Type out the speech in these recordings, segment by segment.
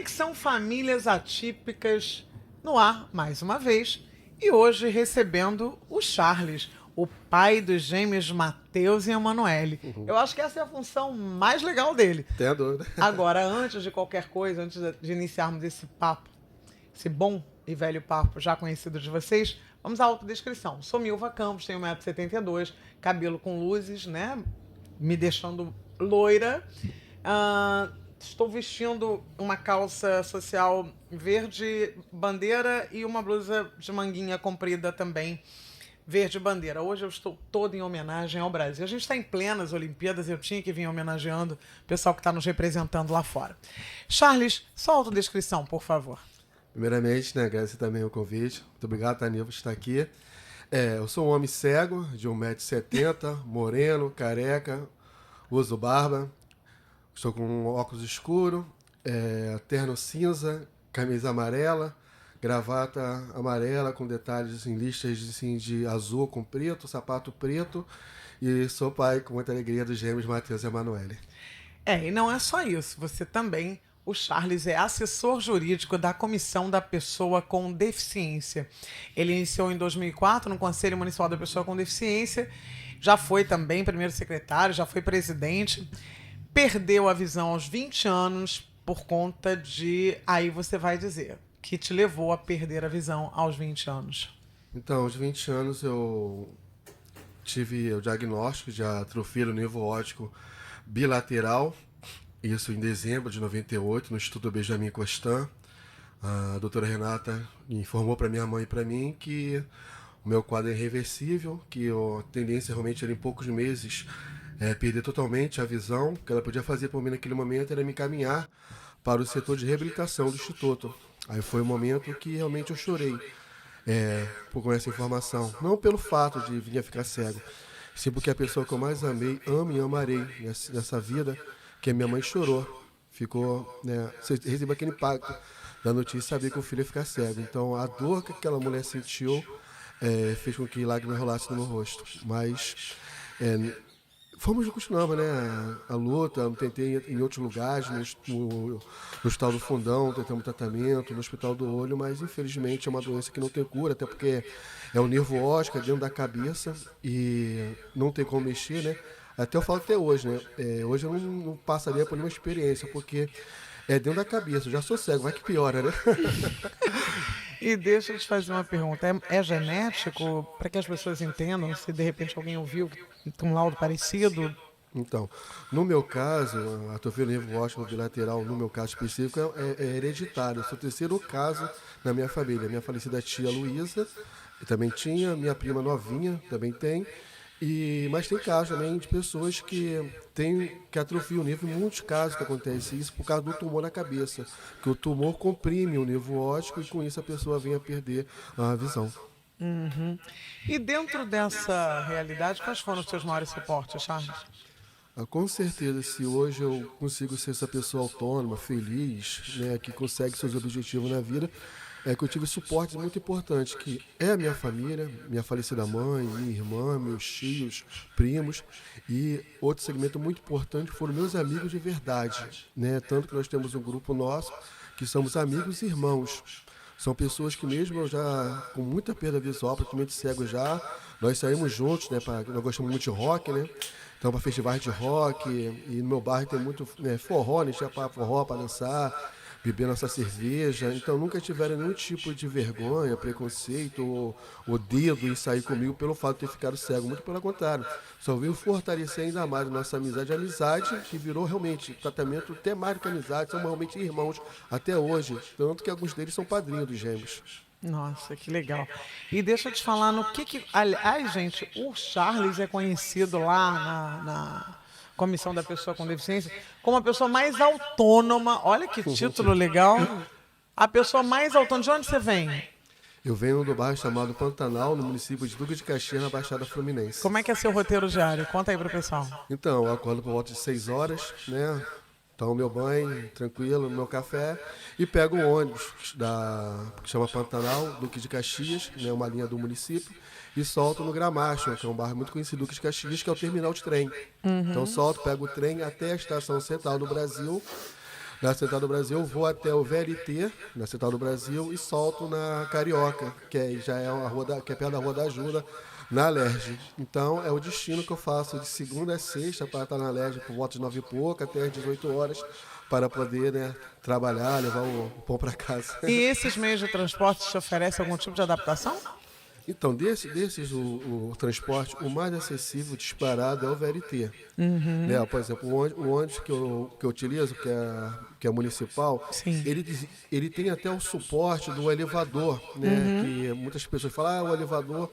Conexão Famílias Atípicas no ar, mais uma vez. E hoje recebendo o Charles, o pai dos gêmeos Matheus e Emanuele. Eu acho que essa é a função mais legal dele. Tem a dúvida. Agora, antes de qualquer coisa, antes de iniciarmos esse papo, esse bom e velho papo já conhecido de vocês, vamos à autodescrição. Sou Milva Campos, tenho 1,72 m, cabelo com luzes, né? Me deixando loira. Estou vestindo uma calça social verde bandeira e uma blusa de manguinha comprida também verde bandeira. Hoje eu estou toda em homenagem ao Brasil. A gente está em plenas Olimpíadas, eu tinha que vir homenageando o pessoal que está nos representando lá fora. Charles, sua autodescrição, por favor. Primeiramente, né, agradecer também o convite. Muito obrigado, Tanil, por estar aqui. Eu sou um homem cego, de 1,70 m, moreno, careca, uso barba. Estou com óculos escuro, terno cinza, camisa amarela, gravata amarela com detalhes em listas assim, de azul com preto, sapato preto. E sou pai, com muita alegria, dos gêmeos Matheus e Emanuele. E não é só isso. Você também, o Charles, é assessor jurídico da Comissão da Pessoa com Deficiência. Ele iniciou em 2004 no Conselho Municipal da Pessoa com Deficiência. Já foi também primeiro secretário, já foi presidente. Perdeu a visão aos 20 anos por conta de... Aí você vai dizer, que te levou a perder a visão aos 20 anos. Então, aos 20 anos eu tive o diagnóstico de atrofia do nervo óptico bilateral, isso em dezembro de 98, no Instituto Benjamin Constant. A doutora Renata informou para minha mãe e para mim que o meu quadro é irreversível, que a tendência realmente era em poucos meses perder totalmente a visão. O que ela podia fazer por mim naquele momento era me encaminhar para o setor de reabilitação do Instituto. Aí foi o momento que realmente eu chorei por essa informação. Não pelo fato de vir a ficar cego, sim porque a pessoa que eu mais amei, amo e amarei nessa vida, que a minha mãe chorou. Ficou, você recebeu aquele impacto da notícia e saber que o filho ia ficar cego. Então a dor que aquela mulher sentiu fez com que lágrimas rolassem no meu rosto. Mas continuamos, né, a luta. Eu tentei em outros lugares, no Hospital do Fundão, tentamos tratamento, no Hospital do Olho, mas infelizmente é uma doença que não tem cura, até porque é o nervo óptico, dentro da cabeça e não tem como mexer, né? Até eu falo até hoje, né? Hoje eu não passaria por nenhuma experiência, porque é dentro da cabeça. Eu já sou cego, vai que piora, né? E deixa eu te fazer uma pergunta. É genético? Para que as pessoas entendam, se de repente alguém ouviu um laudo parecido? Então, no meu caso, a atrofia do nervo óptico bilateral, no meu caso específico, é hereditário. Eu sou o terceiro caso na minha família. Minha falecida tia Luísa também tinha, minha prima novinha também tem. Mas tem casos também de pessoas que atrofiam o nervo, em muitos casos que acontece isso por causa do tumor na cabeça, que o tumor comprime o nervo óptico e com isso a pessoa vem a perder a visão. Uhum. E dentro dessa realidade, quais foram os seus maiores suportes, Charles? Com certeza, se hoje eu consigo ser essa pessoa autônoma, feliz, né, que consegue seus objetivos na vida, é que eu tive suportes muito importantes, que é a minha família, minha falecida mãe, minha irmã, meus tios, primos, e outro segmento muito importante foram meus amigos de verdade, né? Tanto que nós temos um grupo nosso que somos amigos e irmãos. São pessoas que mesmo eu já com muita perda visual, praticamente cego já, nós saímos juntos, né? Nós gostamos muito de rock, né? Então, para festivais de rock, e no meu bairro tem muito forró, a gente ia para forró para dançar, beber nossa cerveja. Então, nunca tiveram nenhum tipo de vergonha, preconceito ou dedo em sair comigo pelo fato de ter ficado cego. Muito pelo contrário, só veio fortalecer ainda mais a nossa amizade. A amizade que virou realmente tratamento até mais do que amizade, são realmente irmãos até hoje. Tanto que alguns deles são padrinhos dos gêmeos. Nossa, que legal. E deixa eu te falar no que... Aliás, gente, o Charles é conhecido lá na Comissão da Pessoa com Deficiência como a pessoa mais autônoma. Olha que título legal. A pessoa mais autônoma. De onde você vem? Eu venho do bairro chamado Pantanal, no município de Duque de Caxias, na Baixada Fluminense. Como é que é seu roteiro diário? Conta aí pro pessoal. Então, eu acordo por volta de 6 horas, né? Tomo meu banho, tranquilo, meu café, e pego o ônibus que chama Pantanal, Duque de Caxias, né, uma linha do município, e solto no Gramacho, que é um bairro muito conhecido, Duque de Caxias, que é o terminal de trem. Então solto, pego o trem até a estação central do Brasil, Na Central do Brasil, eu vou até o VLT, na Central do Brasil, e solto na Carioca, já é uma rua que é perto da Rua da Ajuda, na Alerj. Então, é o destino que eu faço de segunda a sexta para estar na Alerj por volta de 9 e pouco, até às 18 horas, para poder, né, trabalhar, levar o pão para casa. E esses meios de transporte te oferecem algum tipo de adaptação? Então, desses, o transporte, o mais acessível, disparado, é o VLT. Né? Por exemplo, o ônibus que eu utilizo, que é municipal, Sim. ele tem até o suporte do elevador, né? Que muitas pessoas falam, o elevador...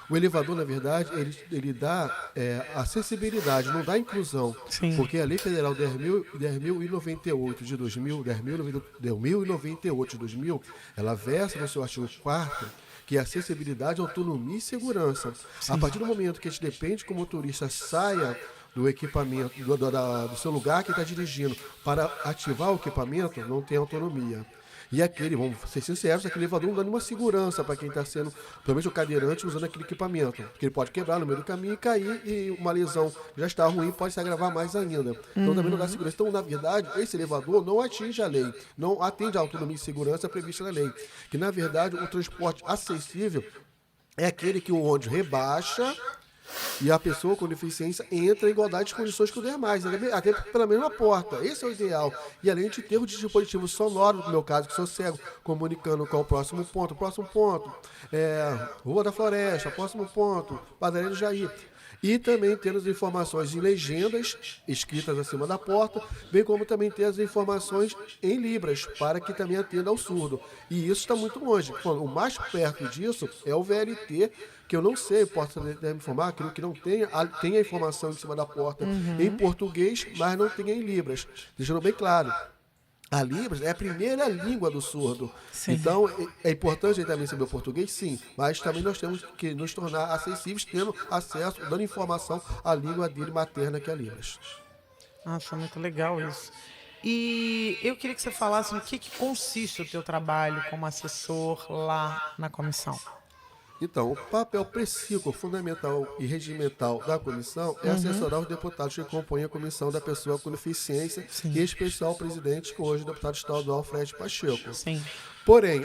O elevador, na verdade, ele dá acessibilidade, não dá inclusão. Sim. Porque a Lei Federal 10.098 de 2000, 10.098 de 2000, ela versa no seu artigo 4º que é acessibilidade, autonomia e segurança. Sim. A partir do momento que a gente depende que o motorista saia do equipamento, do seu lugar que está dirigindo, para ativar o equipamento, não tem autonomia. E vamos ser sinceros, aquele elevador não dá nenhuma segurança para quem está sendo, pelo menos o cadeirante, usando aquele equipamento. Porque ele pode quebrar no meio do caminho e cair, e uma lesão que já está ruim pode se agravar mais ainda. Então também não dá segurança. Então, na verdade, esse elevador não atinge a lei, não atende à autonomia e segurança prevista na lei. Que, na verdade, o transporte acessível é aquele que o ônibus rebaixa e a pessoa com deficiência entra em igualdade de condições com os demais, até pela mesma porta. Esse é o ideal. E além de ter o dispositivo sonoro, no meu caso, que sou cego, comunicando qual o próximo ponto. O próximo ponto é Rua da Floresta, próximo ponto, Padaria do Jair. E também ter as informações em legendas escritas acima da porta, bem como também ter as informações em libras, para que também atenda ao surdo. E isso está muito longe. O mais perto disso é o VLT, que eu não sei, posso me informar, aquilo que não tem a informação em cima da porta em português, mas não tem em libras. Deixando bem claro. A Libras é a primeira língua do surdo. Sim. Então, é importante ele também saber o português, sim, mas também nós temos que nos tornar acessíveis, tendo acesso, dando informação à língua dele materna, que é a Libras. Nossa, muito legal isso. E eu queria que você falasse no que consiste o teu trabalho como assessor lá na comissão. Então, o papel precípio, fundamental e regimental da comissão é assessorar os deputados que compõem a comissão da pessoa com deficiência, Sim. e em especial o presidente, que hoje é o deputado estadual Fred Pacheco. Sim. Porém,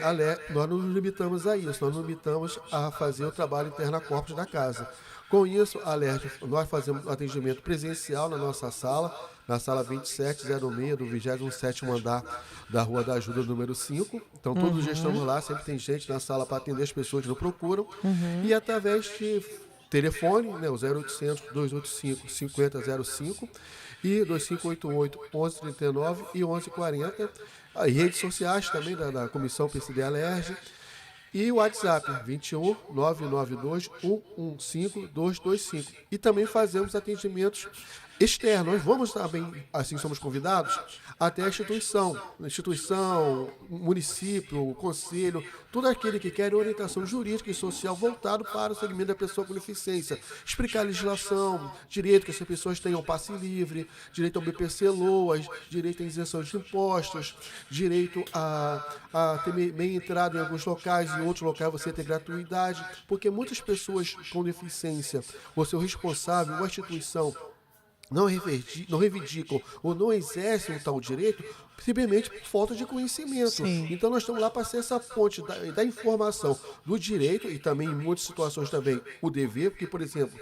nós não nos limitamos a isso, nós nos limitamos a fazer o trabalho interno a corpos da casa. Com isso, nós fazemos atendimento presencial na nossa sala, na sala 2706 do 27º andar da Rua da Ajuda, número 5. Então, todos os dias estamos lá, sempre tem gente na sala para atender as pessoas que nos procuram. E através de telefone, né, o 0800 285 5005 e 2588 1139 e 1140. E redes sociais também da Comissão PCD Alerj. E o WhatsApp, 21 992 115 225. E também fazemos atendimentos externos. Nós vamos também, assim somos convidados, até a instituição, município, conselho, todo aquele que quer orientação jurídica e social voltado para o segmento da pessoa com deficiência. Explicar a legislação, direito que essas pessoas tenham passe livre, direito ao BPC-LOAS, direito à isenção de impostos, direito a ter meia entrada em alguns locais e em outros locais você ter gratuidade, porque muitas pessoas com deficiência, o seu responsável, ou a instituição, não reivindicam ou não exercem o tal direito simplesmente por falta de conhecimento. Sim. Então nós estamos lá para ser essa ponte da informação do direito e também em muitas situações também o dever, porque, por exemplo,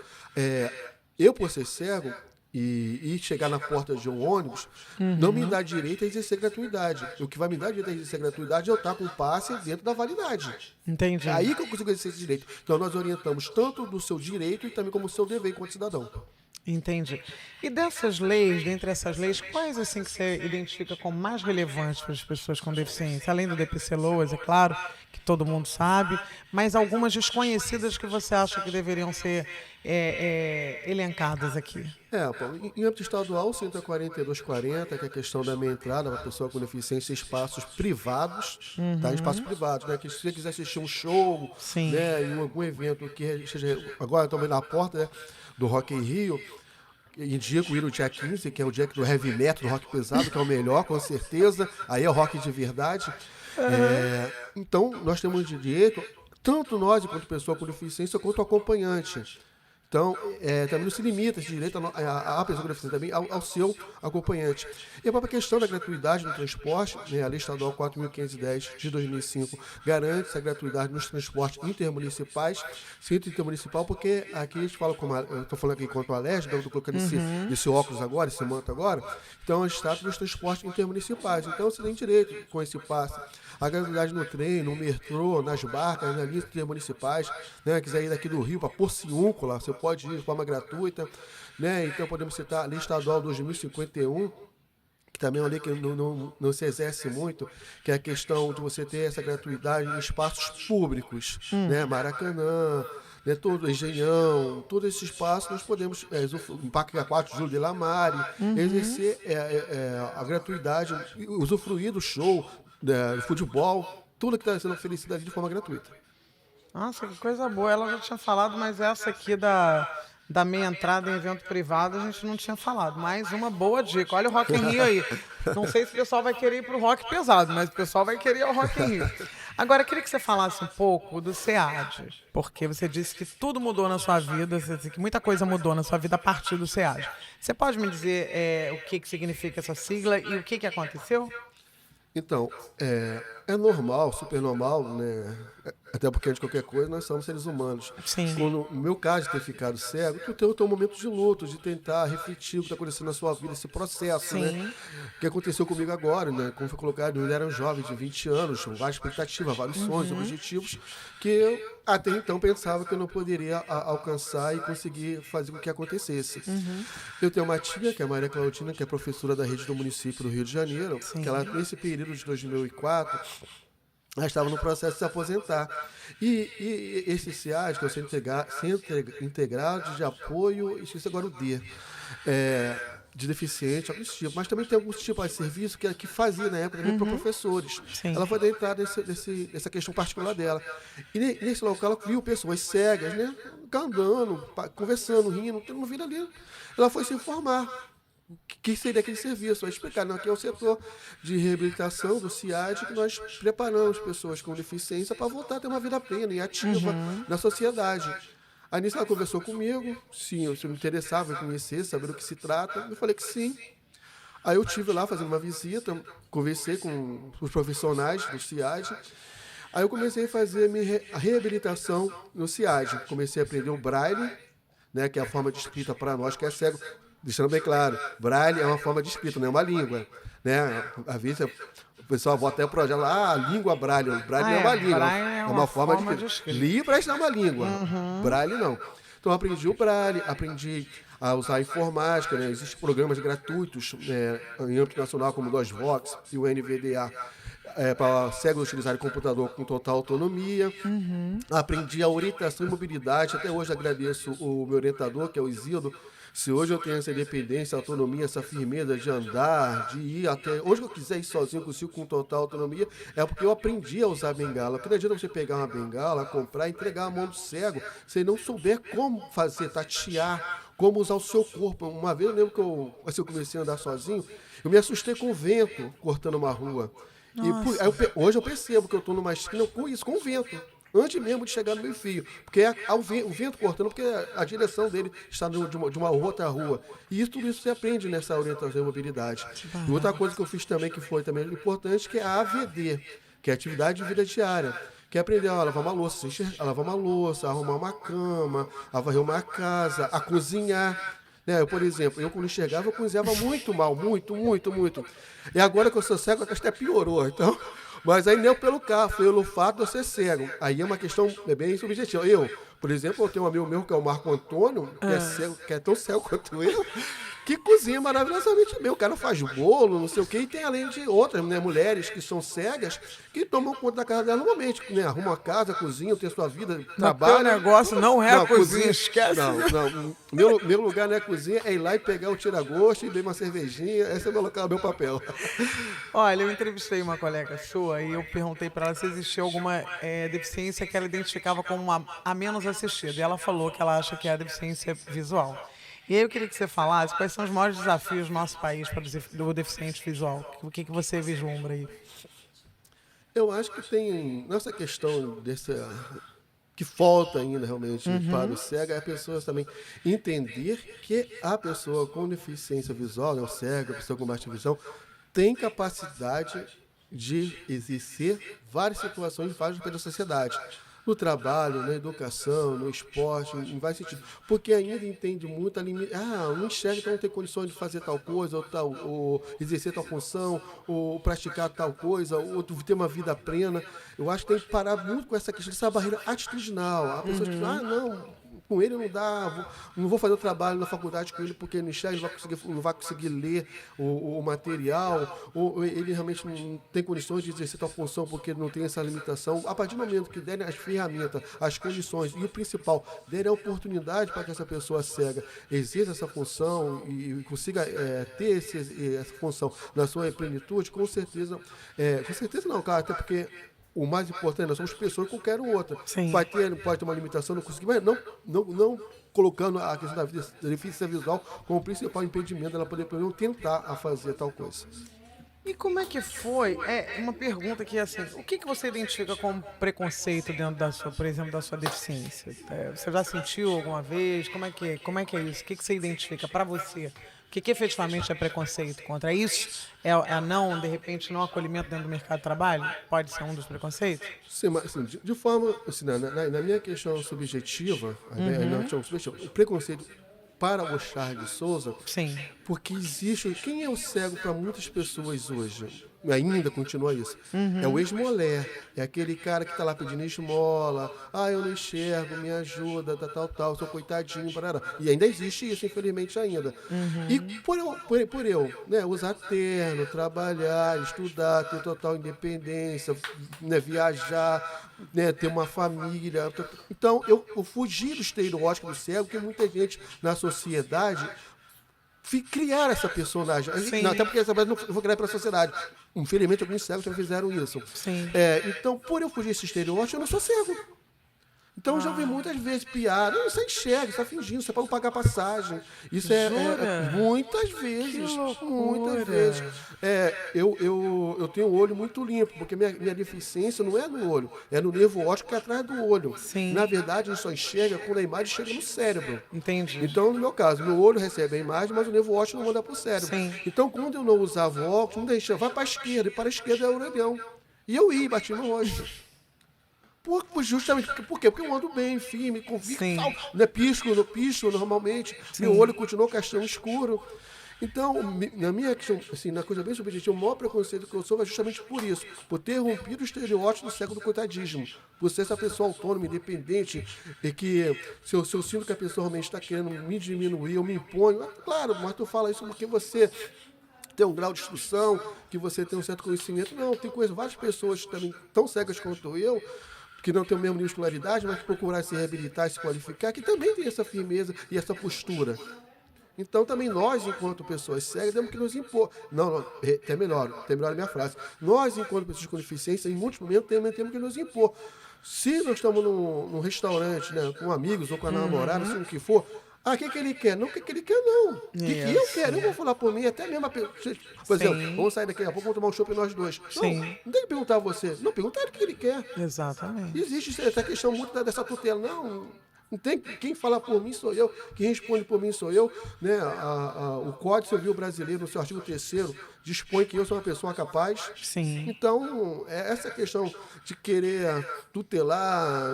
eu por ser cego e chegar na porta de um ônibus, não me dá direito a exercer gratuidade. O que vai me dar direito a exercer gratuidade é eu estar com o passe dentro da validade. Entendi. É aí que eu consigo exercer esse direito. Então nós orientamos tanto do seu direito e também como o seu dever enquanto cidadão. Entendi. E dessas leis, dentre essas leis, quais assim que você identifica como mais relevantes para as pessoas com deficiência? Além do DPC-LOAS, é claro, que todo mundo sabe, mas algumas desconhecidas que você acha que deveriam ser elencadas aqui? Em âmbito estadual, o 14240, que é a questão da meia entrada para a pessoa com deficiência em espaços privados, tá? Em espaços privados, né? Que se você quiser assistir um show, Sim. né? Em algum evento que seja, agora também na porta, né, do Rock in Rio, indico ir no dia 15, que é o dia do heavy metal, do rock pesado, que é o melhor, com certeza. Aí é o rock de verdade. Então, nós temos direito, tanto nós, enquanto pessoa com deficiência, quanto o acompanhante. Então, também não se limita esse direito à pessoa com deficiência também ao seu acompanhante. E a própria questão da gratuidade no transporte, né, a Lei Estadual 4.510 de 2005 garante essa gratuidade nos transportes intermunicipais, centro intermunicipal, porque aqui a gente fala, eu estou falando aqui quanto a Leste, eu estou colocando esse óculos agora, esse manto agora, então a gente trata dos transportes intermunicipais. Então você tem direito com esse passe. A gratuidade no trem, no metrô, nas barcas, nas linhas intermunicipais, né, quiser ir daqui do Rio para Porciúncula, você pode ir de forma gratuita, né? Então podemos citar a Lei Estadual 2051, que também é uma lei que não se exerce muito, que é a questão de você ter essa gratuidade em espaços públicos, né? Maracanã, né? Todo Engenhão, todo esse espaço nós podemos, no Parque 4 de Julho de Lamare, exercer a gratuidade, usufruir do show, do futebol, tudo que está sendo oferecido ali de forma gratuita. Nossa, que coisa boa. Ela já tinha falado, mas essa aqui da meia entrada em evento privado a gente não tinha falado. Mais uma boa dica. Olha o Rock in Rio aí. Não sei se o pessoal vai querer ir pro rock pesado, mas o pessoal vai querer ir ao Rock in Rio. Agora, eu queria que você falasse um pouco do SEAD, porque você disse que tudo mudou na sua vida, você disse que muita coisa mudou na sua vida a partir do SEAD. Você pode me dizer o que significa essa sigla e o que aconteceu? Então, é normal, super normal, né? Até porque, antes de qualquer coisa, nós somos seres humanos. Sim. No meu caso de ter ficado cego, tu tem o teu momento de luto, de tentar refletir o que está acontecendo na sua vida, esse processo, Sim. né? Que aconteceu comigo agora, né? Como foi colocado, eu era um jovem de 20 anos, com várias expectativas, vários sonhos, objetivos, que eu até então pensava que eu não poderia alcançar e conseguir fazer com que acontecesse. Eu tenho uma tia, que é a Maria Claudina, que é professora da rede do município do Rio de Janeiro, que ela, nesse período de 2004, ela estava no processo de se aposentar. E esse SEAD, que é o Centro Integrado de Apoio, esqueci agora o D, de deficiente, alguns tipos, mas também tem alguns tipos de serviço que fazia na época também para professores. Sim. Ela foi deitar nessa questão particular dela. E nesse local ela viu pessoas cegas, né, andando, conversando, rindo, tendo uma vida ali. Ela foi se informar. O que seria aquele serviço? Vai explicar, não, aqui é o setor de reabilitação do SEAD, que nós preparamos pessoas com deficiência para voltar a ter uma vida plena e ativa na sociedade. Aí nisso ela conversou comigo, sim, eu me interessava em conhecer, saber do que se trata, eu falei que sim. Aí eu estive lá fazendo uma visita, conversei com os profissionais do SEAD, aí eu comecei a fazer a minha reabilitação no SEAD, comecei a aprender o Braille, né, que é a forma de escrita para nós que é cego. Deixando bem claro, Braille é uma forma de escrita, não é uma língua. Né? Às vezes o pessoal bota até o projeto lá, a língua Braille. Braille não é uma língua, é uma forma de escrita. Libras não é uma língua, Braille não. Então eu aprendi o Braille, aprendi a usar a informática, né? Existem programas gratuitos em âmbito nacional, como o DOSVox e o NVDA, para cegos utilizarem computador com total autonomia. Aprendi a orientação e mobilidade, até hoje agradeço o meu orientador, que é o Isildo. Se hoje eu tenho essa independência, autonomia, essa firmeza de andar, de ir até... Hoje que eu quiser ir sozinho, eu consigo com total autonomia, é porque eu aprendi a usar a bengala. Porque não adianta você pegar uma bengala, comprar e entregar a mão do cego, se ele não souber como fazer, tatear, como usar o seu corpo. Uma vez eu lembro que eu comecei a andar sozinho, eu me assustei com o vento cortando uma rua. E hoje eu percebo que eu estou numa esquina com o vento. Antes mesmo de chegar no meio fio, porque o vento cortando, porque a direção dele está de uma outra rua. E tudo isso você aprende nessa orientação e mobilidade. E outra coisa que eu fiz também, que foi também importante, que é a AVD, que é a atividade de vida diária. Que é aprender a lavar uma louça, arrumar uma cama, a varrer uma casa, a cozinhar. Né? Por exemplo, eu quando enxergava, eu cozinhava muito mal, muito. E agora que eu sou cego, até piorou. Então... Mas aí nem pelo carro, pelo fato de eu ser cego. Aí é uma questão bem subjetiva. Eu, por exemplo, eu tenho um amigo meu que é o Marco Antônio, que é cego, que é tão cego quanto eu, que cozinha maravilhosamente bem. O cara faz bolo, não sei o quê, e tem além de outras, né, mulheres que são cegas, que tomam conta da casa dela normalmente, né? Arruma a casa, cozinha, tem a sua vida, trabalha. O negócio não é a cozinha, esquece. Não. Meu lugar não é a cozinha, é ir lá e pegar o tira-gosto e beber uma cervejinha. Esse é meu papel. Olha, eu entrevistei uma colega sua e eu perguntei para ela se existia alguma deficiência que ela identificava como a menos assistida. E ela falou que ela acha que é a deficiência visual. E aí eu queria que você falasse quais são os maiores desafios do nosso país para o deficiente visual. O que você vislumbra aí? Eu acho que tem nessa questão que falta ainda realmente para o cego é a pessoa também entender que a pessoa com deficiência visual, né, o cego, a pessoa com baixa visão, tem capacidade de exercer várias situações, vários papéis da sociedade. No trabalho, na educação, no esporte, em vários sentidos. Porque ainda entende muito a limite. Um enxerga que não tem condições de fazer tal coisa, ou exercer tal função, ou praticar tal coisa, ou ter uma vida plena. Eu acho que tem que parar muito com essa questão, dessa barreira atitudinal. A pessoa que diz, não, com ele não dá, não vou fazer o trabalho na faculdade com ele porque ele não enxerga, não vai conseguir ler o material, ou ele realmente não tem condições de exercer tal função porque ele não tem essa limitação. A partir do momento que derem as ferramentas, as condições e o principal, derem a oportunidade para que essa pessoa cega exerça essa função e consiga ter essa função na sua plenitude, com certeza não, cara, até porque o mais importante, nós somos pessoas como qualquer outra. Sim. Pode ter uma limitação, não conseguir, mas não colocando a questão da deficiência visual como principal impedimento dela poder, pelo menos, tentar a fazer tal coisa. E como é que foi? Uma pergunta que assim, o que você identifica como preconceito dentro da sua, por exemplo, da sua deficiência? Você já sentiu alguma vez? Como é que é isso? O que você identifica para você? O que efetivamente é preconceito contra isso? É não, de repente, não acolhimento dentro do mercado de trabalho? Pode ser um dos preconceitos? Sim, mas assim, de forma, assim, na minha questão subjetiva, o preconceito para o Charles de Souza, Sim. porque existe. Quem é o cego para muitas pessoas hoje? Ainda continua isso. É o ex-mulher. É aquele cara que está lá pedindo esmola. Eu não enxergo, me ajuda, tal, sou coitadinho, parará. E ainda existe isso, infelizmente, ainda. E por eu, né, usar terno, trabalhar, estudar, ter total independência, né, viajar, né, ter uma família. Então, eu fugi do estereótipo do cego, que muita gente na sociedade criar essa personagem. Não, até porque essa não vou criar para a sociedade. Infelizmente, alguns cegos já fizeram isso. Sim. Então, por eu fugir desse estereótipo, eu não sou cego. Então, eu já vi muitas vezes piada. Você enxerga, você está fingindo, você pode pagar passagem. Isso muitas vezes. Muitas vezes. Eu tenho o olho muito limpo, porque minha deficiência não é no olho, é no nervo óptico que é atrás do olho. Sim. Na verdade, a gente só enxerga quando a imagem chega no cérebro. Entendi. Então, no meu caso, meu olho recebe a imagem, mas o nervo óptico não manda para o cérebro. Sim. Então, quando eu não usava óculos, não deixava, vai para a esquerda, e para a esquerda é o orelhão. E eu ia, bati no rosto. Justamente, por quê? Porque eu ando bem, firme, convicto, né? Pisco normalmente, meu olho continuou castanho escuro. Então, na minha questão, assim, na coisa bem subjetiva, o maior preconceito que eu sou é justamente por isso, por ter rompido o estereótipo do século do coitadismo, por ser essa pessoa autônoma, independente, e que se eu sinto que a pessoa realmente está querendo me diminuir, eu me imponho, claro, mas tu fala isso porque você tem um grau de instrução, que você tem um certo conhecimento. Não, tem várias pessoas também tão cegas quanto eu, que não tem o mesmo nível de escolaridade, mas que procurar se reabilitar e se qualificar, que também tem essa firmeza e essa postura. Então, também nós, enquanto pessoas cegas, temos que nos impor. Não, até melhor a minha frase. Nós, enquanto pessoas com deficiência, em muitos momentos, também temos que nos impor. Se nós estamos num restaurante, né, com amigos ou com a namorada, assim, o que for, o que ele quer? Não, o que ele quer, não. O que eu quero? Eu vou falar por mim, até mesmo a pessoa. Por exemplo, vamos sair daqui a pouco, vamos tomar um chopp nós dois. Sim. Não tem que perguntar a você. Não, perguntar o que ele quer. Exatamente. Existe essa questão muito dessa tutela. Não tem quem fala por mim sou eu, quem responde por mim sou eu. Né? O Código Civil Brasileiro, no seu artigo 3º, dispõe que eu sou uma pessoa capaz. Sim. Então, essa questão de querer tutelar,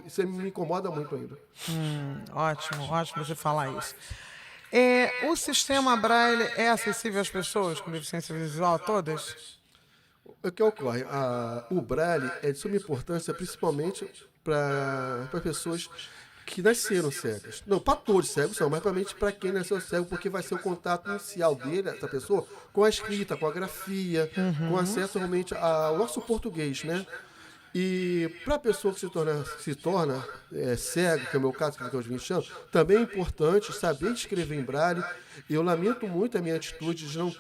isso me incomoda muito ainda. Ótimo você falar isso. O sistema Braille é acessível às pessoas com deficiência visual, todas? O que ocorre? O Braille é de suma importância, principalmente para pessoas que nasceram cegas. Não, para todos cegos são, mas principalmente para quem nasceu cego, porque vai ser o contato inicial dele, essa pessoa, com a escrita, com a grafia, com acesso realmente ao nosso português, né? E para a pessoa que se torna cega, que é o meu caso, que tem uns 20 anos, também é importante saber escrever em Braille. Eu lamento muito a minha atitude de não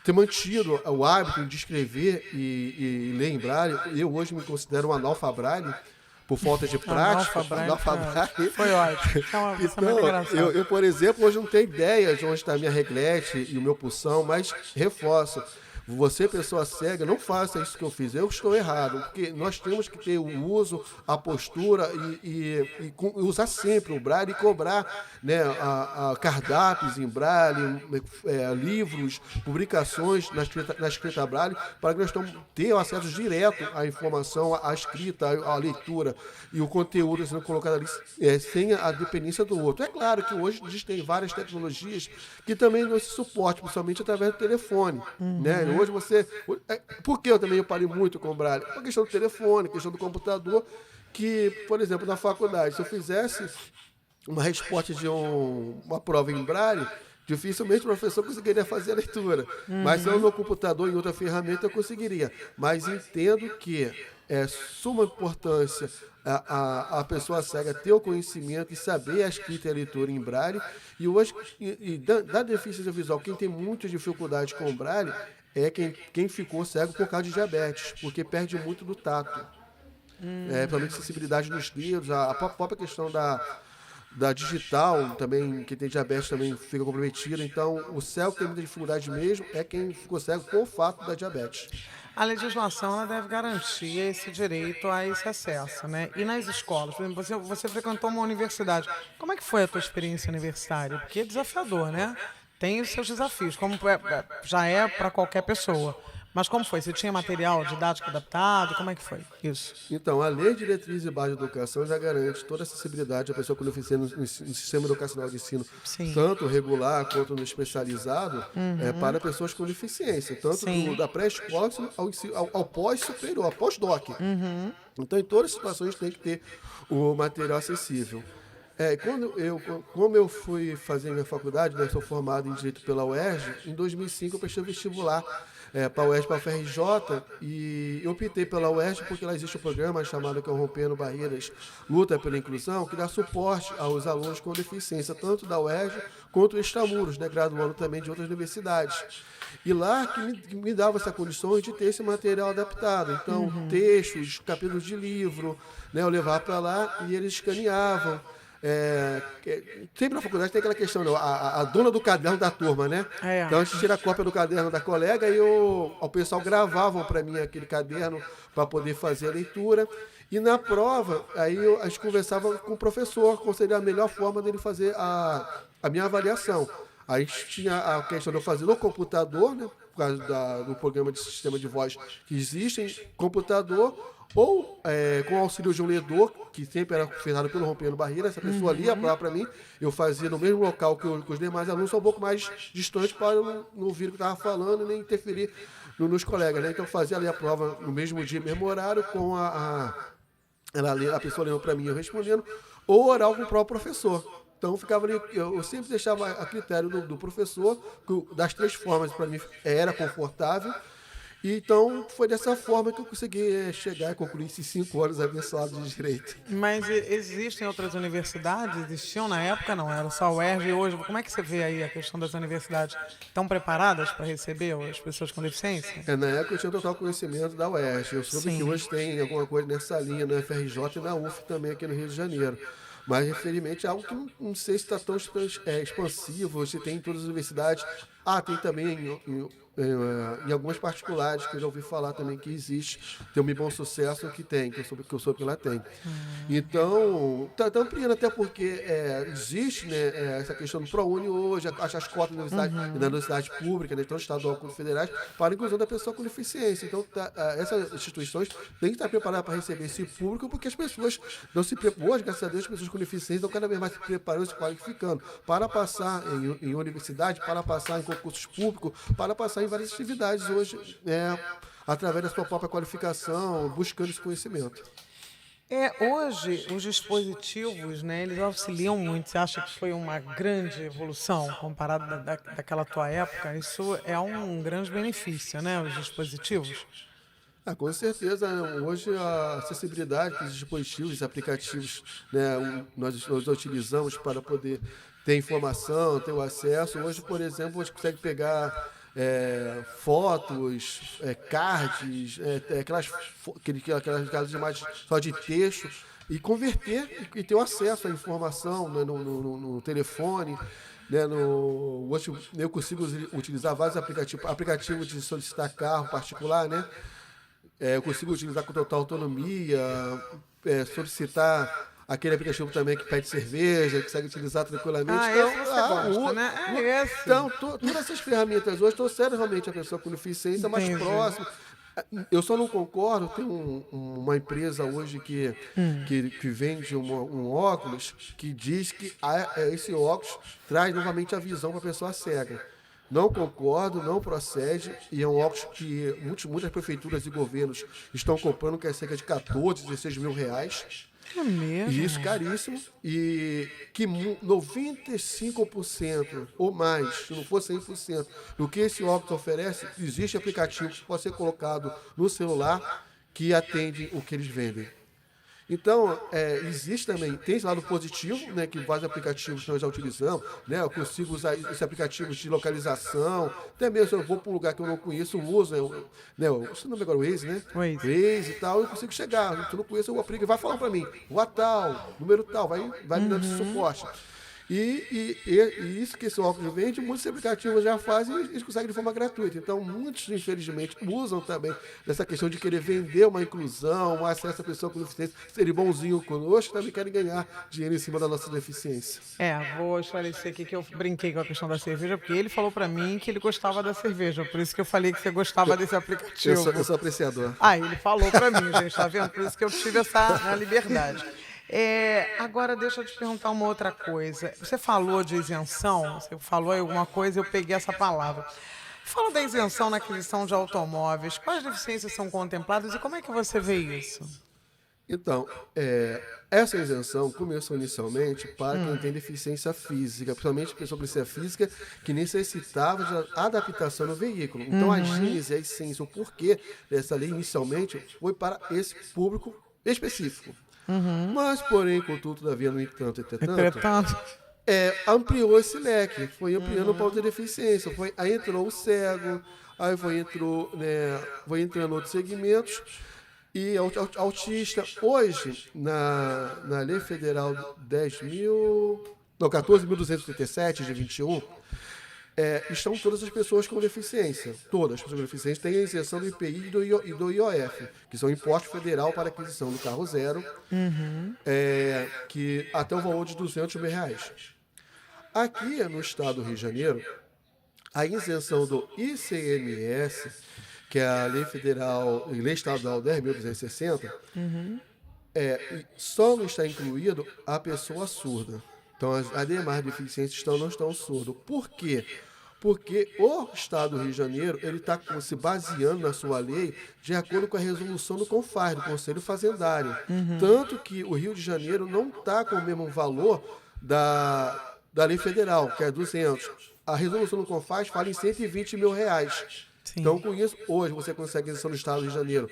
ter mantido o hábito de escrever e ler em Braille. Eu hoje me considero um analfabraille, por falta de prática. Analfabraille. Foi ótimo. Então, eu, por exemplo, hoje não tenho ideia de onde está a minha reglete e o meu pulsão, mas reforço. Você, pessoa cega, não faça isso que eu fiz. Eu estou errado, porque nós temos que ter o uso, a postura e usar sempre o braille e cobrar, né, a cardápios em braille, livros, publicações na escrita braille, para que nós tenhamos acesso direto à informação, à escrita, à leitura e o conteúdo sendo colocado ali sem a dependência do outro. É claro que hoje existem várias tecnologias que também dão esse suporte, principalmente através do telefone. Né? Hoje você. Por que eu também parei muito com o braille? A questão do telefone, a questão do computador, que, por exemplo, na faculdade, se eu fizesse uma resposta de uma prova em braille, dificilmente o professor conseguiria fazer a leitura. Mas se eu no computador em outra ferramenta eu conseguiria. Mas entendo que é suma importância a pessoa cega ter o conhecimento e saber a escrita e a leitura em braille. E hoje, da deficiência visual, quem tem muitas dificuldades com o braille é quem ficou cego por causa de diabetes, porque perde muito do tato. Principalmente sensibilidade nos dedos, a própria questão da digital, também, quem tem diabetes também fica comprometido. Então, o cego que tem muita dificuldade mesmo é quem ficou cego por fato da diabetes. A legislação ela deve garantir esse direito a esse acesso, né? E nas escolas, por exemplo, você frequentou uma universidade. Como é que foi a tua experiência universitária? Porque é desafiador, né? Tem os seus desafios, como já é para qualquer pessoa. Mas como foi? Você tinha material didático adaptado? Como é que foi isso? Então, a Lei de Diretriz e Base da Educação já garante toda a acessibilidade à pessoa com deficiência no sistema educacional de ensino, Sim. tanto regular quanto no especializado, para pessoas com deficiência, tanto da pré-escola ao pós-superior, ao pós-doc. Então, em todas as situações tem que ter o material acessível. Como eu fui fazer minha faculdade, né, sou formado em Direito pela UERJ, em 2005 eu prestei o vestibular para a UERJ, para a FRJ, e eu optei pela UERJ porque lá existe um programa chamado que é o Rompendo Barreiras, Luta pela Inclusão, que dá suporte aos alunos com deficiência, tanto da UERJ quanto extramuros, né, graduando também de outras universidades. E lá que me dava essa condição de ter esse material adaptado. Então, textos, capítulos de livro, né, eu levava para lá e eles escaneavam. Sempre na faculdade tem aquela questão, né? A dona do caderno da turma, né? Então a gente tira a cópia do caderno da colega e o pessoal gravavam para mim aquele caderno para poder fazer a leitura. E na prova, aí a gente conversava com o professor qual seria a melhor forma dele fazer a minha avaliação. Aí a gente tinha a questão de eu fazer no computador, né? Por causa do programa de sistema de voz que existem, computador, ou com o auxílio de um ledor, que sempre era feito pelo Rompendo Barreira, essa pessoa lia a prova para mim, eu fazia no mesmo local que os demais alunos, só um pouco mais distante para eu não ouvir o que estava falando e nem interferir nos colegas, né? Então eu fazia ali a prova no mesmo dia, mesmo horário, com a pessoa lendo para mim, eu respondendo, ou oral com o próprio professor. Então ficava ali, eu sempre deixava a critério do professor, das três formas para mim era confortável. E então foi dessa forma que eu consegui chegar e concluir esses 5 anos abençoados de Direito. Mas existem outras universidades? Existiam na época? Não, era só a UERJ e hoje. Como é que você vê aí a questão das universidades? Estão preparadas para receber as pessoas com deficiência? Na época eu tinha total conhecimento da UERJ. Eu soube que hoje tem alguma coisa nessa linha na FRJ e na UF também aqui no Rio de Janeiro. Mas, referimento a algo que não sei se está tão expansivo, se tem em todas as universidades. Tem também em algumas particulares, que eu já ouvi falar também que existe, tem um Bom Sucesso que eu soube que ela tem. Então, está ampliando, até porque existe, né, essa questão do ProUni hoje, as cotas da universidade pública, né, tanto estadual quanto federais, para a inclusão da pessoa com deficiência. Então, essas instituições têm que estar preparadas para receber esse público, porque as pessoas não se preparam, hoje, graças a Deus, as pessoas com deficiência estão cada vez mais se preparando, se qualificando para passar em universidade, para passar em concursos públicos, para passar em várias atividades hoje, através da sua própria qualificação, buscando esse conhecimento. Hoje, os dispositivos, né, eles auxiliam muito. Você acha que foi uma grande evolução comparado daquela tua época? Isso é um grande benefício, né, os dispositivos? Com certeza, né? Hoje a acessibilidade que os dispositivos, aplicativos, né, nós utilizamos para poder ter informação, ter o acesso. Hoje, por exemplo, a gente consegue pegar fotos, cards, aquelas imagens só de texto e converter e ter o acesso à informação, né, no telefone. né, hoje eu consigo utilizar vários aplicativos de solicitar carro particular, né? Eu consigo utilizar com total autonomia, solicitar aquele aplicativo também que pede cerveja, que consegue utilizar tranquilamente. Ah, Então, esse você gosta, né? É esse. então todas essas ferramentas hoje estão sendo realmente a pessoa com deficiência mais Entendi. próxima. Eu só não concordo, tem uma empresa hoje que vende um óculos que diz que esse óculos traz novamente a visão para a pessoa cega. Não concordo, não procede, e é um óculos que muitas prefeituras e governos estão comprando, que é cerca de 14, 16 mil reais. É mesmo? E isso caríssimo, e que 95% ou mais, se não for 100%, do que esse óculos oferece, existe aplicativo que pode ser colocado no celular que atende o que eles vendem. Então, existe também, tem esse lado positivo, né, que vários aplicativos nós já utilizamos, né, eu consigo usar esse aplicativo de localização, até mesmo se eu vou para um lugar que eu não conheço, eu uso, você não agora o Waze, né? Waze. Waze e tal, eu consigo chegar, se eu não conheço, eu aplico, vai falar para mim, rua tal, número tal, vai me dando esse suporte. E isso que esse óculos vende, muitos aplicativos já fazem e eles conseguem de forma gratuita. Então, muitos, infelizmente, usam também dessa questão de querer vender uma inclusão, um acesso à pessoa com deficiência, serem bonzinho conosco, também querem ganhar dinheiro em cima da nossa deficiência. Vou esclarecer aqui que eu brinquei com a questão da cerveja, porque ele falou pra mim que ele gostava da cerveja, por isso que eu falei que você gostava desse aplicativo. Eu sou apreciador. Ele falou pra mim, gente, tá vendo? Por isso que eu tive essa liberdade. Agora, deixa eu te perguntar uma outra coisa. Você falou de isenção, você falou aí alguma coisa, eu peguei essa palavra. Fala da isenção na aquisição de automóveis. Quais deficiências são contempladas e como é que você vê isso? Então, essa isenção começou inicialmente para quem tem deficiência física, principalmente pessoa com deficiência física que necessitava de adaptação no veículo. Então, a gênese, a essência, o porquê dessa lei inicialmente foi para esse público específico. Mas, porém, contudo, todavia, no entanto, Entretanto, ampliou esse leque, foi ampliando para outra deficiência. Aí entrou o cego, aí foi entrando outros segmentos, e autista. Hoje, na Lei Federal 14.237 de 21, estão todas as pessoas com deficiência. Todas as pessoas com deficiência têm a isenção do IPI e do IOF, que são imposto federal para aquisição do carro zero, que até o valor de R$200 mil. Aqui no estado do Rio de Janeiro, a isenção do ICMS, que é a Lei Estadual 10.260, só não está incluído a pessoa surda. Então, as demais deficiências não estão surdas. Por quê? Porque o Estado do Rio de Janeiro ele está se baseando na sua lei de acordo com a resolução do CONFAZ, do Conselho Fazendário. Tanto que o Rio de Janeiro não está com o mesmo valor da lei federal, que é 200. A resolução do CONFAZ fala em R$120 mil. sim. Então, com isso, hoje você consegue isenção no Estado do Rio de Janeiro.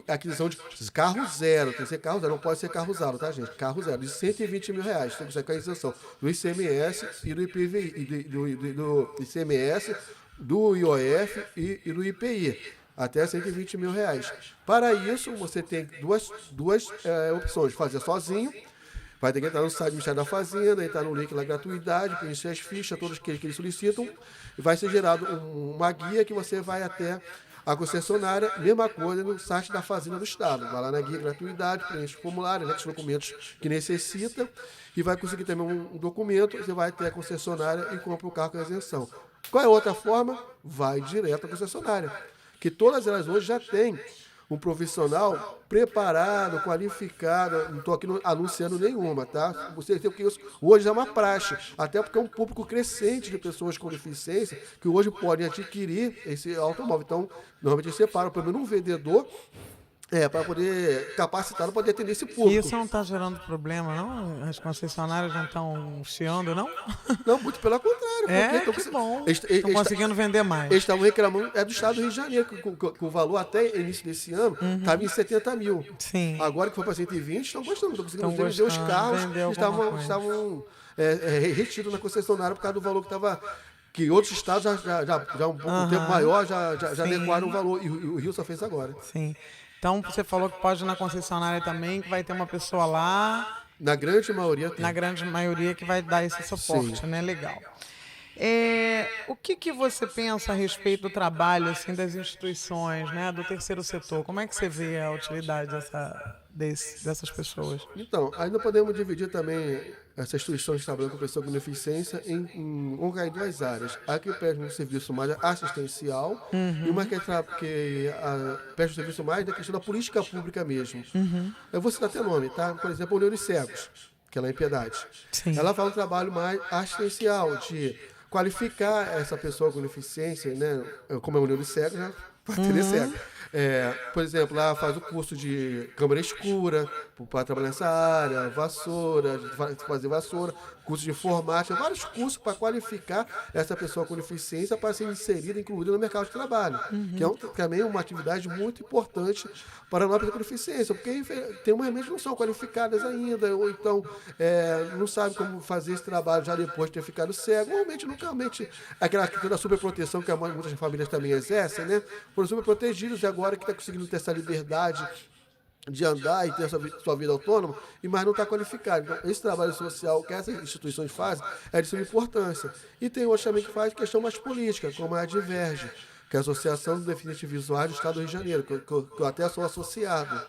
Aquisição de carro zero, tem que ser carro zero, não pode ser carro usado, tá, gente? Carro zero, de R$120 mil. Você consegue a isenção do ICMS e do IPVI, do ICMS, do IOF e do IPI, até R$120 mil. Para isso, você tem duas opções: fazer sozinho, vai ter que entrar no site do Ministério da Fazenda, entrar no link da gratuidade, preencher as fichas, todas que eles solicitam, e vai ser gerado uma guia que você vai até a concessionária, mesma coisa no site da Fazenda do Estado. Vai lá na guia gratuidade, preenche o formulário, os documentos que necessita, e vai conseguir também um documento, você vai até a concessionária e compra o carro com a isenção. Qual é a outra forma? Vai direto à concessionária, que todas elas hoje já têm um profissional preparado, qualificado. Não estou aqui anunciando nenhuma, tá? Você tem que isso hoje é uma praxe, até porque é um público crescente de pessoas com deficiência que hoje podem adquirir esse automóvel. Então, normalmente eles separam pelo menos um vendedor para poder capacitado para poder atender esse público. E isso não está gerando problema, não? As concessionárias não estão chiando, não? Não, muito pelo contrário. Porque que bom. Estão conseguindo vender mais. Eles estavam reclamando, do estado do Rio de Janeiro, que o valor até início desse ano estava em 70 mil. Sim. Agora que foi para 120, estão gostando. Estão conseguindo vender os carros que estavam retidos na concessionária por causa do valor que estava... Que outros estados já um tempo maior já adequaram o valor. E o Rio só fez agora. Sim. Então, você falou que pode ir na concessionária também, que vai ter uma pessoa lá Na grande maioria Na tem. grande maioria que vai dar esse Sim. suporte, né? Legal. O que que você pensa a respeito do trabalho assim das instituições, né, do terceiro setor? Como é que você vê a utilidade dessas pessoas? Então, ainda podemos dividir também essa instituição de trabalho com pessoa com deficiência em colocar em duas áreas. A que presta um serviço mais assistencial e uma que presta um serviço mais da questão da política pública mesmo. Eu vou citar até nome, tá? Por exemplo, a União de Cegos, que ela é em Piedade. Sim. Ela faz um trabalho mais assistencial, de qualificar essa pessoa com deficiência, né? Como é a União de Cegos, né? Para ter cego. Por exemplo, ela faz o curso de câmara escura, para trabalhar nessa área, vassoura, fazer vassoura, curso de informática, vários cursos para qualificar essa pessoa com deficiência para ser inserida, incluída no mercado de trabalho, que é também uma atividade muito importante para nós pessoas com deficiência, porque tem uma realmente não são qualificadas ainda, ou então não sabe como fazer esse trabalho já depois de ter ficado cego, ou realmente aquela questão da superproteção que muitas famílias também exercem, né? Foram superprotegidos e agora que está conseguindo ter essa liberdade de andar e ter sua vida autônoma, mas não está qualificado. Então, esse trabalho social que essas instituições fazem é de suma importância. E tem outros também que fazem questão mais política, como a Diverge, que é a Associação de Deficientes Visuais do Estado do Rio de Janeiro, que eu até sou associado,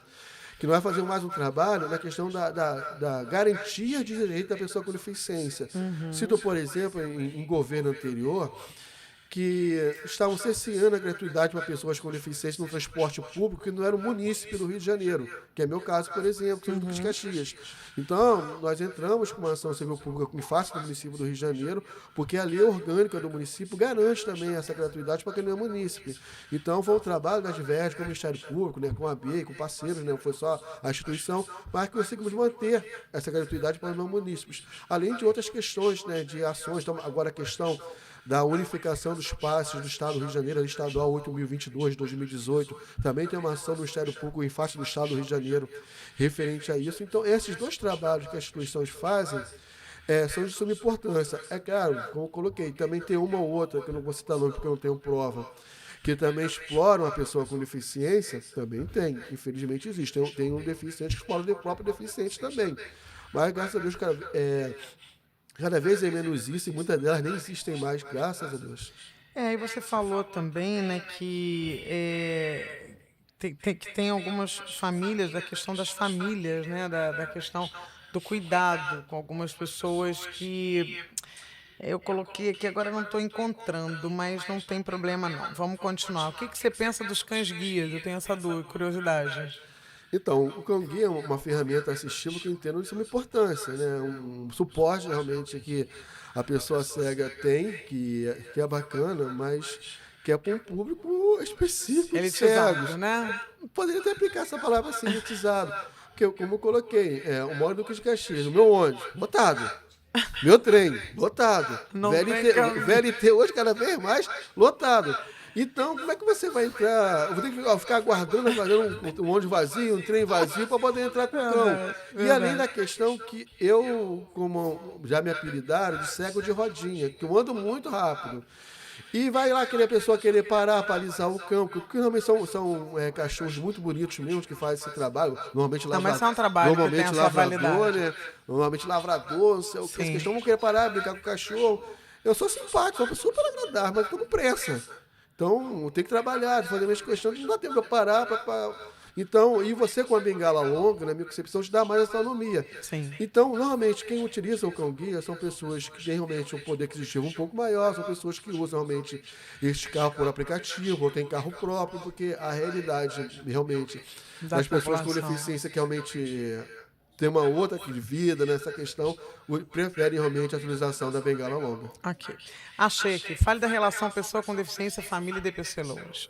que nós vai fazer mais um trabalho na questão da garantia de direito da pessoa com deficiência. Cito, por exemplo, em governo anterior, que estavam cerceando a gratuidade para pessoas com deficiência no transporte público que não era o munícipe do Rio de Janeiro, que é meu caso, por exemplo, que é o Duque de Caxias. Então, nós entramos com uma ação civil pública com face do município do Rio de Janeiro, porque a lei orgânica do município garante também essa gratuidade para quem não é munícipe. Então, foi um trabalho das diversas com o Ministério Público, né, com a ABI, com parceiros, né, não foi só a instituição, mas que conseguimos manter essa gratuidade para os não munícipes. Além de outras questões, né, de ações, então, agora a questão da unificação dos passes do Estado do Rio de Janeiro, a Lei Estadual 8.022 de 2018, também tem uma ação do Ministério Público em face do Estado do Rio de Janeiro referente a isso. Então, esses dois trabalhos que as instituições fazem são de suma importância. É claro, como eu coloquei, também tem uma ou outra, que eu não vou citar nome porque eu não tenho prova, que também exploram a pessoa com deficiência, também tem, infelizmente existe. Tem um deficiente que explora o próprio deficiente também. Mas, graças a Deus, cada vez é menos isso e muitas delas nem existem mais, graças a Deus. E você falou também, né, que tem algumas famílias, da questão das famílias, né, da questão do cuidado com algumas pessoas que eu coloquei aqui, agora não estou encontrando, mas não tem problema não. Vamos continuar. O que que você pensa dos cães-guias? Eu tenho essa dúvida, curiosidade. Então, o cão-guia é uma ferramenta assistiva que eu entendo de suma importância, né? Um suporte realmente que a pessoa cega tem, que é bacana, mas que é para um público específico de cegos. Elitizado, né? Poderia até aplicar essa palavra assim, elitizado. Porque, como eu coloquei, eu moro no Duque de Caxias, o meu ônibus, lotado. Meu trem, lotado. Não tem VLT, cão-guia. VLT hoje, cada vez mais, lotado. Então, como é que você vai entrar? Eu vou ter que ficar aguardando, fazendo um ônibus vazio, um trem vazio, para poder entrar com o cão. Verdade, E além da verdade. questão que eu, como já me apelidaram, de cego de rodinha, que eu ando muito rápido. E vai lá a pessoa querer parar para alisar o cão, porque normalmente são cachorros muito bonitos mesmo que fazem esse trabalho. Normalmente, Não, mas isso é um trabalho que tem a sua lavrador, validade. né? Normalmente lavrador, não sei o que. Essa Sim. questão vão querer parar, brincar com o cachorro. Eu sou simpático, sou uma pessoa para agradar, mas estou com pressa. Então, eu tenho que trabalhar, fazer minhas questões, não dá tempo de parar. Então, e você com a bengala longa, na minha concepção, te dá mais autonomia. Sim. Então, normalmente, quem utiliza o cão-guia são pessoas que têm realmente um poder aquisitivo um pouco maior, são pessoas que usam realmente este carro por aplicativo, ou tem carro próprio, porque a realidade, realmente, Da das pessoas com população. deficiência que realmente tem uma outra vida nessa questão, preferem realmente a utilização da bengala longa. Aqui. Achei aqui. Fale da relação pessoa com deficiência, família e DPC Loas.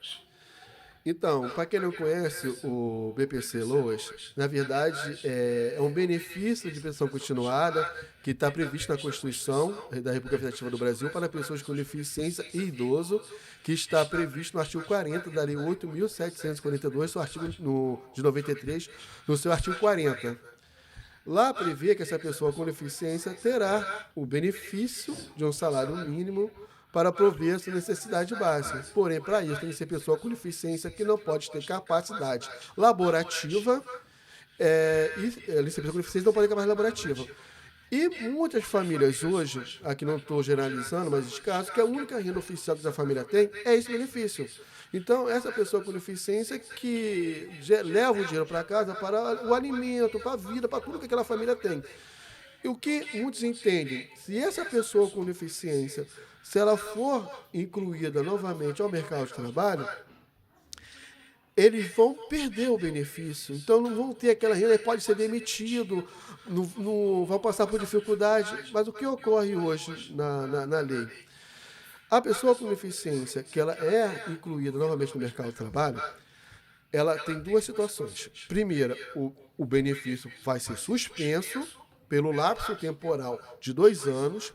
Então, para quem não conhece o BPC Loas, na verdade é um benefício de pensão continuada que está previsto na Constituição da República Federativa do Brasil para pessoas com deficiência e idoso, que está previsto no artigo 40 da Lei 8.742, seu artigo de 93, no seu artigo 40. Lá prevê que essa pessoa com deficiência terá o benefício de um salário mínimo para prover a sua necessidade básica. Porém, para isso, tem que ser pessoa com deficiência que não pode ter capacidade laborativa licença com deficiência não pode ter mais laborativa. E muitas famílias hoje, aqui não estou generalizando, mas esse caso, que a única renda oficial que a família tem é esse benefício. Então, essa pessoa com deficiência que leva o dinheiro para casa para o alimento, para a vida, para tudo que aquela família tem. E o que muitos entendem, se essa pessoa com deficiência, se ela for incluída novamente ao mercado de trabalho, eles vão perder o benefício. Então não vão ter aquela renda, ele pode ser demitido, não vão passar por dificuldade. Mas o que ocorre hoje na lei? A pessoa com deficiência, que ela é incluída novamente no mercado de trabalho, ela tem duas situações. Primeira, o benefício vai ser suspenso pelo lapso temporal de 2 anos.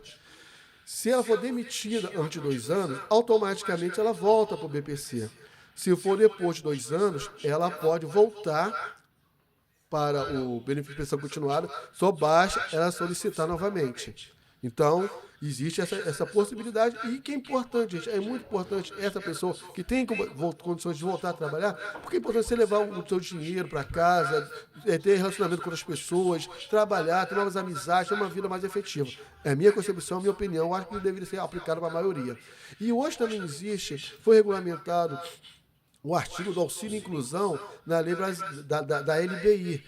Se ela for demitida antes de 2 anos, automaticamente ela volta para o BPC. Se for depois de 2 anos, ela pode voltar para o benefício de pensão continuada, só basta ela solicitar novamente. Então, existe essa possibilidade e que é importante, gente, é muito importante essa pessoa que tem condições de voltar a trabalhar, porque é importante você levar o seu dinheiro para casa, ter relacionamento com outras pessoas, trabalhar, ter novas amizades, ter uma vida mais efetiva. É a minha concepção, a minha opinião, acho que deveria ser aplicado para a maioria. E hoje também existe, foi regulamentado o artigo do auxílio e inclusão na lei da LBI.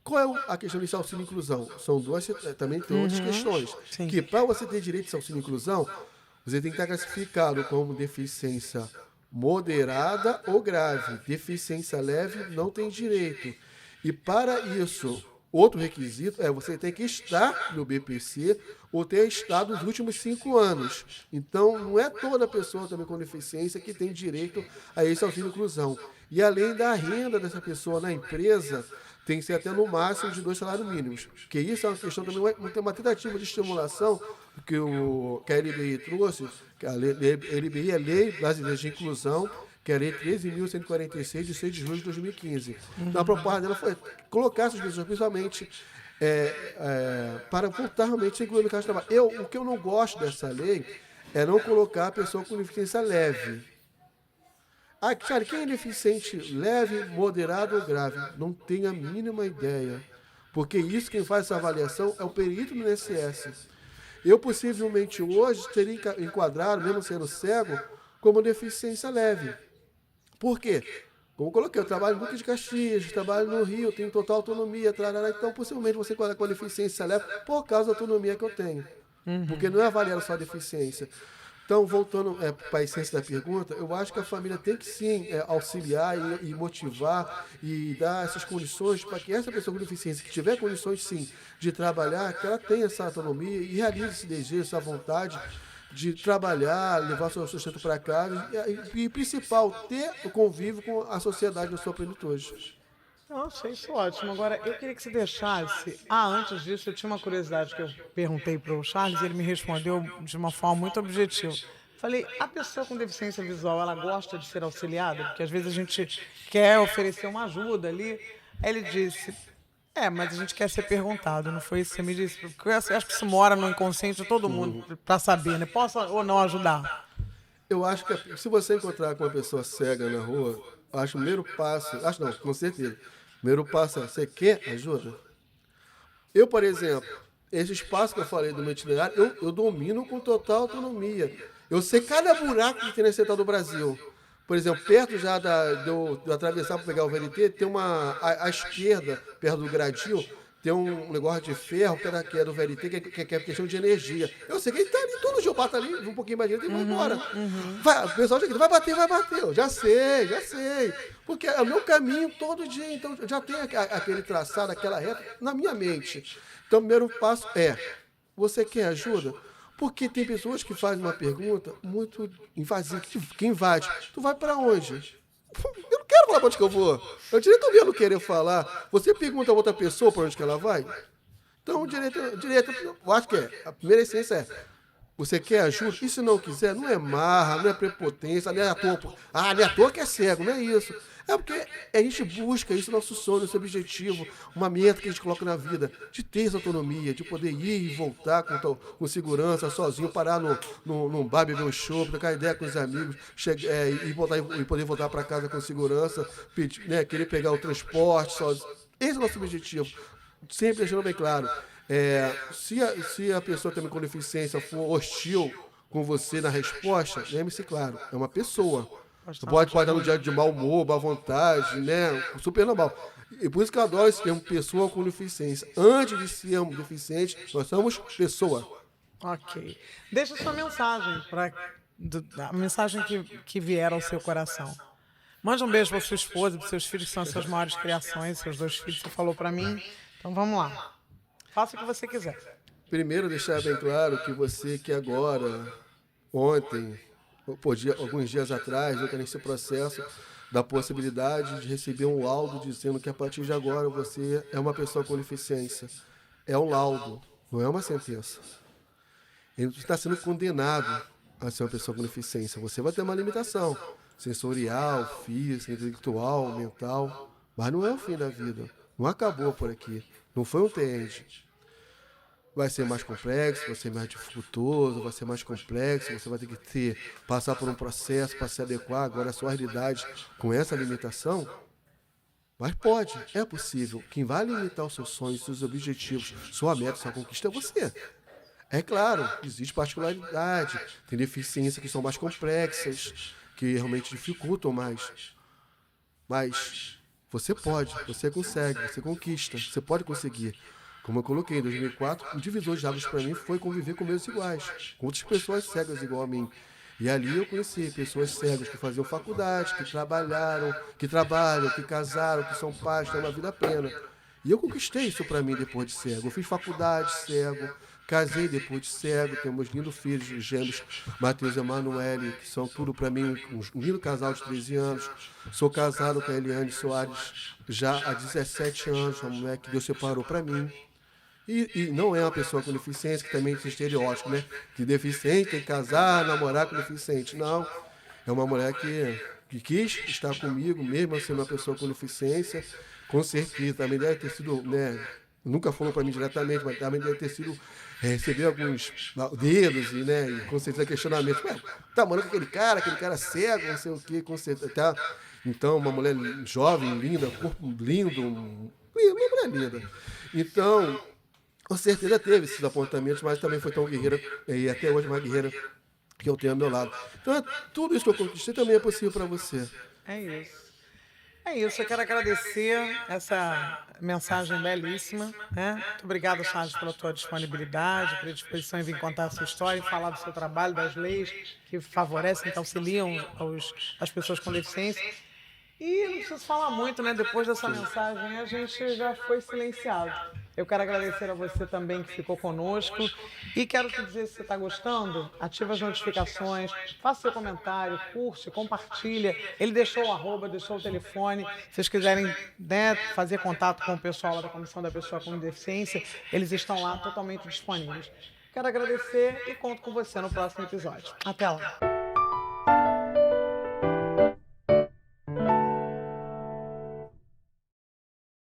Qual é a questão desse auxílio e inclusão? São duas, também tem outras questões. Sim. Que para você ter direito a esse auxílio e inclusão, você tem que estar classificado como deficiência moderada ou grave. Deficiência leve não tem direito. E para isso, outro requisito é você tem que estar no BPC ou ter estado nos últimos 5 anos. Então, não é toda pessoa também com deficiência que tem direito a esse auxílio e inclusão. E além da renda dessa pessoa na empresa, tem que ser até no máximo de 2 salários mínimos. Porque isso é uma questão também, uma tentativa de estimulação que a LBI trouxe, que a LBI é a Lei Brasileira de Inclusão, que é a Lei 13.146, de 6 de julho de 2015. Então, a proposta dela foi colocar essas pessoas, principalmente, para voltar realmente a ser incluídas no mercado de trabalho. O que eu não gosto dessa lei é não colocar a pessoa com deficiência leve. Charlie, quem é deficiente leve, moderado ou grave? Não tenho a mínima ideia. Porque isso, quem faz essa avaliação é o perito do INSS. Eu, possivelmente, hoje, teria enquadrado, mesmo sendo cego, como deficiência leve. Por quê? Como eu coloquei, eu trabalho em Duque de Caxias, trabalho no Rio, tenho total autonomia, então possivelmente você enquadra com a deficiência leve por causa da autonomia que eu tenho. Porque não é avaliado só a deficiência. Então, voltando para a essência da pergunta, eu acho que a família tem que sim auxiliar e motivar e dar essas condições para que essa pessoa com deficiência, que tiver condições sim de trabalhar, que ela tenha essa autonomia e realize esse desejo, essa vontade de trabalhar, levar seu sustento para casa e, principal, ter o convívio com a sociedade na sua plenitude. Eu achei isso ótimo. Agora, eu queria que você deixasse. Antes disso, eu tinha uma curiosidade que eu perguntei para o Charles e ele me respondeu de uma forma muito objetiva. Falei, a pessoa com deficiência visual, ela gosta de ser auxiliada? Porque às vezes a gente quer oferecer uma ajuda ali. Aí ele disse, mas a gente quer ser perguntado, não foi isso que você me disse? Porque eu acho que isso mora no inconsciente de todo mundo para saber, né? Posso ou não ajudar? Eu acho que se você encontrar com uma pessoa cega na rua, acho o primeiro passo, acho não, com certeza, o primeiro passo é, você quer ajuda? Eu, por exemplo, esse espaço que eu falei do meu itinerário, eu domino com total autonomia. Eu sei cada buraco que tem na central do Brasil. Por exemplo, perto já de eu atravessar para pegar o VLT, tem à esquerda, perto do gradil, tem um negócio de ferro, que é do VLT, que é questão de energia. Eu sei que ele está ali, todo dia bate ali, um pouquinho mais direito e vai embora. O pessoal já grita, vai bater. Eu já sei. Porque é o meu caminho todo dia, então eu já tenho aquele traçado, aquela reta na minha mente. Então, o primeiro passo é, você quer ajuda? Porque tem pessoas que fazem uma pergunta muito invasiva, que invade. Tu vai para onde? Eu não quero falar para onde que eu vou. O direito meu não querer falar. Você pergunta a outra pessoa para onde que ela vai? Então, o direito, eu acho que a primeira essência é, você quer ajuda? E se não quiser, não é marra, não é prepotência, não é à toa. Não é à toa que é cego, não é isso. É porque a gente busca isso, nosso sonho, nosso objetivo, uma meta que a gente coloca na vida, de ter essa autonomia, de poder ir e voltar com segurança, sozinho, parar num bar, beber um chopp, trocar ideia com os amigos, e poder voltar para casa com segurança, querer pegar o transporte sozinho. Esse é o nosso objetivo. Sempre deixando bem claro. Se a pessoa também com deficiência for hostil com você na resposta, lembre-se, claro, é uma pessoa. Pode estar no dia de mau humor, boa vontade, né? Super normal. E por isso que eu adoro esse termo, pessoa com deficiência. Antes de sermos deficientes, nós somos pessoa. Ok. Deixa sua mensagem, a mensagem que vier ao seu coração. Mande um beijo para sua esposa, para seus filhos, que são as suas maiores criações, seus 2 filhos, você falou para mim. Então vamos lá. Faça o que você quiser. Primeiro, deixar bem claro que você que agora, ontem, alguns dias atrás, eu estou nesse processo da possibilidade de receber um laudo dizendo que a partir de agora você é uma pessoa com deficiência. É um laudo, não é uma sentença. Ele está sendo condenado a ser uma pessoa com deficiência. Você vai ter uma limitação sensorial, física, intelectual, mental, mas não é o fim da vida. Não acabou por aqui. Não foi um TED. Vai ser mais complexo, vai ser mais dificultoso, vai ser mais complexo, você vai ter que passar por um processo para se adequar agora à sua realidade com essa limitação. Mas pode, é possível. Quem vai limitar os seus sonhos, seus objetivos, sua meta, sua conquista é você. É claro, existe particularidade, tem deficiências que são mais complexas, que realmente dificultam mais. Mas você pode, você consegue, você conquista, você pode conseguir. Como eu coloquei, em 2004, o divisor de águas para mim foi conviver com meus iguais, com outras pessoas cegas igual a mim. E ali eu conheci pessoas cegas que faziam faculdade, que trabalharam, que trabalham, que casaram, que são pais, têm uma vida plena. E eu conquistei isso para mim depois de cego. Eu fiz faculdade cego, casei depois de cego, temos lindos filhos, os gêmeos Matheus e Emanuele, que são tudo para mim, um lindo casal de 13 anos. Sou casado com a Eliane Soares já há 17 anos, uma mulher que Deus separou para mim. E não é uma pessoa com deficiência, que também tem estereótipo, né? Que deficiente tem que casar, namorar com deficiente. Não. É uma mulher que quis estar comigo, mesmo sendo uma pessoa com deficiência. Com certeza, também deve ter sido, né? Nunca falou para mim diretamente, mas também deve ter sido receber alguns dedos e, né? E com certeza questionamentos. Tá morando com aquele cara cego, não sei o quê, com certeza. Tá? Então, uma mulher jovem, linda, corpo lindo, uma mulher linda. Então, com certeza teve esses apontamentos, mas também foi tão guerreira, e até hoje mais guerreira que eu tenho ao meu lado. Então, tudo isso que eu conquistei também é possível para você. É isso. É isso, eu quero agradecer essa mensagem belíssima, né? Muito obrigada, Charles, pela tua disponibilidade, pela disposição em vir contar a sua história e falar do seu trabalho, das leis que favorecem, que auxiliam as pessoas com deficiência. E não preciso falar muito, né? Depois dessa mensagem, a gente já foi silenciado. Eu quero agradecer a você também que ficou conosco. E quero te dizer, se você está gostando, ativa as notificações, faça seu comentário, curte, compartilha. Ele deixou o arroba, deixou o telefone. Se vocês quiserem, né, fazer contato com o pessoal lá da Comissão da Pessoa com Deficiência, eles estão lá totalmente disponíveis. Quero agradecer e conto com você no próximo episódio. Até lá!